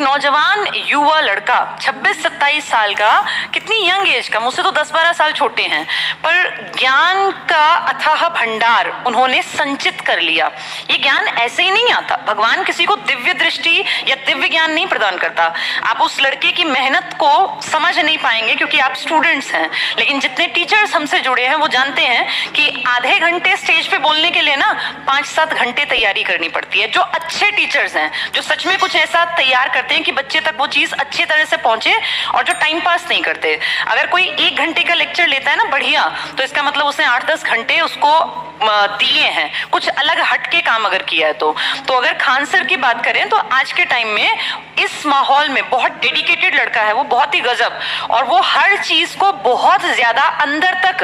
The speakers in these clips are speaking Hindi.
नौजवान युवा लड़का 26-27 साल का, कितनी यंग एज का, मुझसे तो 10-12 साल छोटे हैं, पर ज्ञान का अथाह भंडार उन्होंने संचित कर लिया। ये ज्ञान ऐसे ही नहीं आता, भगवान किसी को दिव्य दृष्टि या दिव्य ज्ञान नहीं प्रदान करता। आप उस लड़के की मेहनत को समझ नहीं पाएंगे क्योंकि आप स्टूडेंट्स हैं, लेकिन जितने टीचर्स हमसे जुड़े हैं वो जानते हैं कि आधे घंटे स्टेज पे बोलने के लिए ना 5-7 घंटे तैयारी करनी पड़ती है। जो अच्छे टीचर्स हैं, जो सच में कुछ ऐसा तैयार करते हैं कि बच्चे तक वो चीज अच्छी तरह से पहुंचे, और जो टाइम पास नहीं करते। अगर कोई 1 घंटे का लेक्चर लेता है ना बढ़िया, तो इसका मतलब उसने 8-10 घंटे उसको दिए हैं, कुछ अलग हटके काम अगर किया है तो अगर खान सर की बात करें तो आज के टाइम में इस माहौल में बहुत डेडिकेटेड लड़का है वो, बहुत ही गजब, और वो हर चीज को बहुत ज्यादा अंदर तक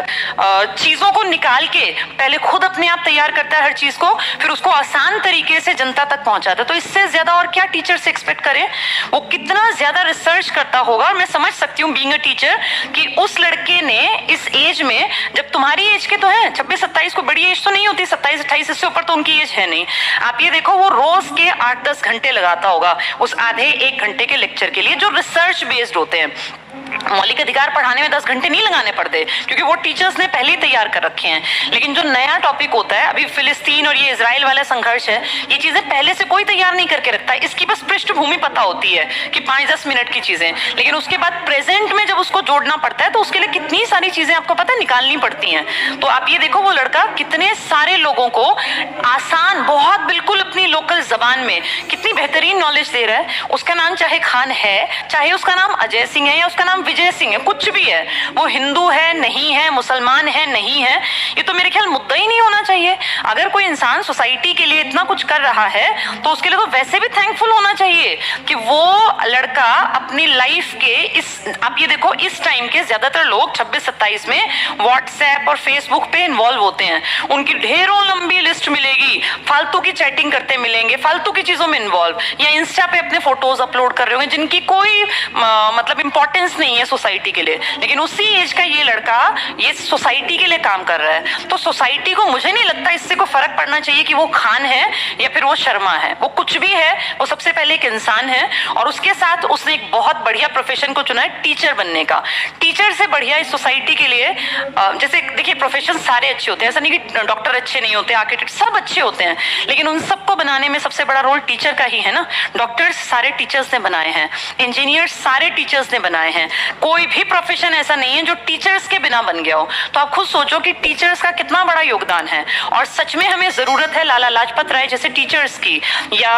चीजों को निकाल के पहले खुद अपने आप तैयार करता है हर चीज को, फिर उसको आसान तरीके से जनता तक पहुंचाता है। तो इससे ज्यादा और क्या टीचर से एक्सपेक्ट करें? वो कितना ज्यादा रिसर्च करता होगा। और मैं समझ सकती हूँ बीइंग अ टीचर कि उस लड़के ने इस एज में, जब तुम्हारी एज के तो है 26-27, को बड़ी एज तो नहीं होती, 27-28 इससे ऊपर तो उनकी एज है नहीं। आप ये देखो वो रोज के 8-10 घंटे लगाता होगा उस आधे 1 घंटे के लेक्चर के लिए, जो रिसर्च बेस्ड होते हैं। मौलिक अधिकार पढ़ाने में 10 घंटे नहीं लगाने पड़ते क्योंकि वो टीचर्स ने पहले ही तैयार कर रखे हैं। लेकिन जो नया टॉपिक होता है, अभी फिलिस्तीन और ये इजराइल वाला संघर्ष है, ये चीजें पहले से कोई तैयार नहीं करके रखता है। इसकी बस पृष्ठभूमि पता होती है कि 5-10 मिनट की चीजें, लेकिन उसके बाद प्रेजेंट में जब उसको जोड़ना पड़ता है तो उसके लिए कितनी सारी चीजें आपको पता है निकालनी पड़ती हैं। तो आप ये देखो वो लड़का कितने सारे लोगों को आसान, बहुत बिल्कुल अपनी लोकल जबान में कितनी बेहतरीन नॉलेज दे रहा है। उसका नाम चाहे खान है, चाहे उसका नाम अजय सिंह है, या उसका नाम विजय सिंह है, कुछ भी है, वो हिंदू है नहीं है, मुसलमान है नहीं है, ये तो मेरे ख्याल मुद्दा ही नहीं होना चाहिए। अगर कोई इंसान सोसाइटी के लिए इतना कुछ कर रहा है तो उसके लिए तो वैसे भी थैंकफुल होना चाहिए कि वो लड़का अपनी लाइफ के आप ये देखो इस टाइम के ज्यादातर लोग 26-27 में व्हाट्सएप और फेसबुक पे इन्वॉल्व होते हैं। उनकी ढेरों लंबी लिस्ट मिलेगी, फालतू की चैटिंग करते मिलेंगे, फालतू की चीजों में इन्वॉल्व, या इंस्टा पे अपने फोटोज अपलोड कर रहे होंगे जिनकी कोई मतलब इंपॉर्टेंस नहीं है सोसाइटी के लिए। लेकिन उसी एज का ये लड़का ये सोसाइटी के लिए काम कर रहा है। तो सोसाइटी को मुझे नहीं लगता इससे कोई फर्क पड़ना चाहिए कि वो खान है या फिर वो शर्मा है, वो कुछ भी है, वो सबसे पहले एक इंसान है। और उसके साथ उसने एक बहुत बढ़िया प्रोफेशन को चुना है, टीचर बनने का। टीचर से बढ़िया इस सोसाइटी के लिए, जैसे देखिए प्रोफेशन सारे अच्छे होते हैं, ऐसा नहीं कि डॉक्टर अच्छे नहीं होते, आर्किटेक्ट सब अच्छे होते हैं, लेकिन उन सबको बनाने में सबसे बड़ा रोल टीचर का ही है ना। डॉक्टर्स सारे टीचर्स ने बनाए हैं, इंजीनियर्स सारे टीचर्स ने बनाए हैं, कोई भी प्रोफेशन ऐसा नहीं है जो टीचर्स के बिना बन गया हो। तो आप खुद सोचो कि टीचर्स का कितना बड़ा योगदान है। और सच में हमें जरूरत है लाला लाजपत राय जैसे टीचर्स की, या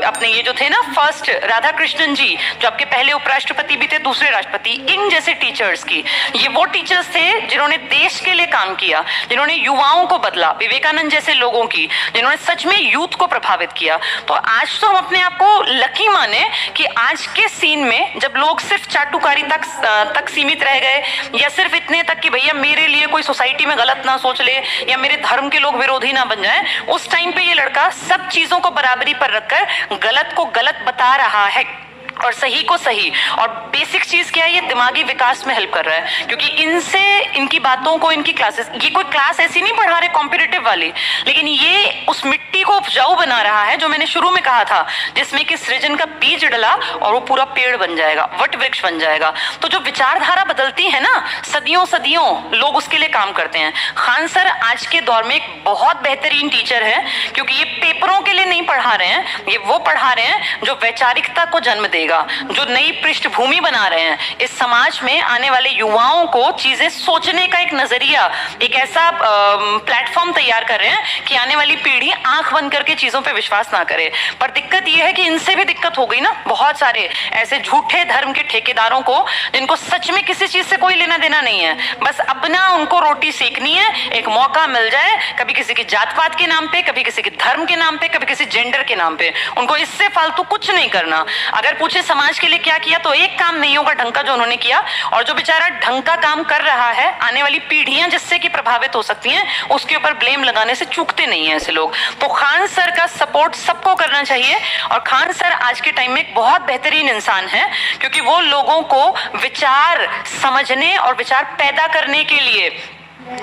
अपने ये जो थे ना फर्स्ट राधा कृष्णन जी, जो आपके पहले उपराष्ट्रपति भी थे, दूसरे राष्ट्रपति, इन जैसे टीचर्स की। ये वो टीचर्स थे जिन्होंने देश के लिए काम किया, जिन्होंने युवाओं को बदला, विवेकानंद जैसे लोगों की, जिन्होंने सच में यूथ को प्रभावित किया। तो आज तो हम अपने आप को लकी माने कि आज के सीन में जब लोग सिर्फ चाटुकारी तक सीमित रह गए, या सिर्फ इतने तक कि भैया मेरे लिए कोई सोसाइटी में गलत ना सोच ले, या मेरे धर्म के लोग विरोधी ना बन जाएं, उस टाइम पे ये लड़का सब चीजों को बराबरी पर रखकर गलत को गलत बता रहा है और सही को सही। और बेसिक चीज क्या है, ये दिमागी विकास में हेल्प कर रहा है, क्योंकि इनसे, इनकी बातों को, इनकी क्लासेस, ये कोई क्लास ऐसी नहीं पढ़ा रहे कॉम्पिटिटिव वाली, लेकिन ये उस मिट्टी को उपजाऊ बना रहा है जो मैंने शुरू में कहा था, जिसमें कि सृजन का बीज डला और वो पूरा पेड़ बन जाएगा, वट वृक्ष बन जाएगा। तो जो विचारधारा बदलती है ना, सदियों सदियों लोग उसके लिए काम करते हैं। खान सर आज के दौर में एक बहुत बेहतरीन टीचर है, क्योंकि ये पेपरों के लिए नहीं पढ़ा रहे हैं, ये वो पढ़ा रहे हैं जो वैचारिकता को जन्म देगा, जो नई पृष्ठभूमि बना रहे हैं इस समाज में आने वाले युवाओं को चीजें सोचने का एक नजरिया, एक ऐसा प्लेटफॉर्म तैयार कर रहे हैं कि आने वाली पीढ़ी आंख बंद करके चीजों पे विश्वास ना करे। पर दिक्कत यह है कि इनसे भी दिक्कत हो गई ना, बहुत सारे ऐसे झूठे धर्म के ठेकेदारों को, जिनको सच में किसी चीज से कोई लेना देना नहीं है, बस अपना उनको रोटी सेकनी है, एक मौका मिल जाए, कभी किसी की जात पात के नाम पे, कभी किसी के धर्म के नाम पे, कभी किसी जेंडर के नाम पे, उनको इससे फालतू कुछ नहीं करना। अगर पूछे समाज के लिए क्या किया, तो एक काम नहीं होगा ढंग का जो उन्होंने किया। और जो बेचारा ढंग का काम कर रहा है, आने वाली पीढ़ियां जिससे कि प्रभावित हो सकती हैं, उसके ऊपर ब्लेम लगाने से चूकते नहीं है ऐसे लोग। तो खान सर का सपोर्ट सबको करना चाहिए। और खान सर आज के टाइम में एक बहुत बेहतरीन इंसान है, क्योंकि वो लोगों को विचार समझने और विचार पैदा करने के लिए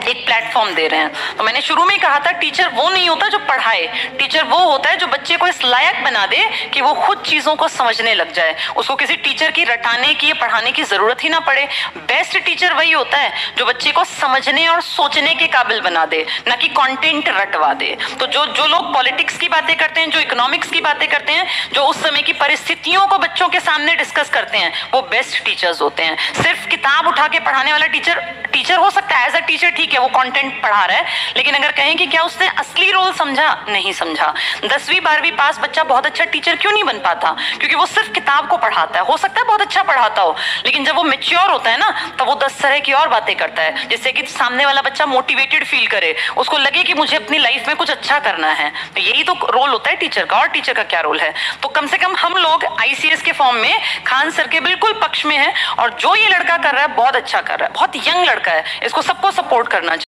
एक प्लेटफॉर्म दे रहे हैं। तो मैंने शुरू में कहा था टीचर वो नहीं होता जो पढ़ाए, टीचर वो होता है जो बच्चे को इस लायक बना दे कि वो खुद चीजों को समझने लग जाए, उसको किसी टीचर की रटाने की या पढ़ाने की जरूरत ही ना पड़े। बेस्ट टीचर वही होता है जो बच्चे को समझने और सोचने के काबिल बना दे, ना कि कंटेंट रटवा दे। तो जो लोग पॉलिटिक्स की बातें करते हैं, जो इकोनॉमिक्स की बातें करते हैं, जो उस समय की परिस्थितियों को बच्चों के सामने डिस्कस करते हैं, वो बेस्ट टीचर्स होते हैं। सिर्फ किताब उठा के पढ़ाने वाला टीचर हो सकता है, एज अ टीचर ठीक है, वो कंटेंट पढ़ा रहा है, लेकिन अगर कहें कि क्या उसने असली रोल समझा, नहीं समझा। 10वीं 12वीं पास बच्चा बहुत अच्छा टीचर क्यों नहीं बन पाता? क्योंकि वो सिर्फ किताब को पढ़ाता है। हो सकता है बहुत अच्छा पढ़ाता हो, लेकिन जब वो मैच्योर होता है ना, तो वो 10 तरह की और बातें करता है, जिससे कि सामने वाला बच्चा मोटिवेटेड फील करे, उसको लगे कि मुझे अपनी लाइफ में कुछ अच्छा करना है। तो यही तो रोल होता है टीचर का। और टीचर का क्या रोल है? तो कम से कम हम लोग आईसीएस के फॉर्म में खान सर के बिल्कुल पक्ष में हैं, और जो ये लड़का कर रहा है बहुत अच्छा कर रहा है, बहुत यंग लड़का है, इसको सबको सपोर्ट करना चाहिए।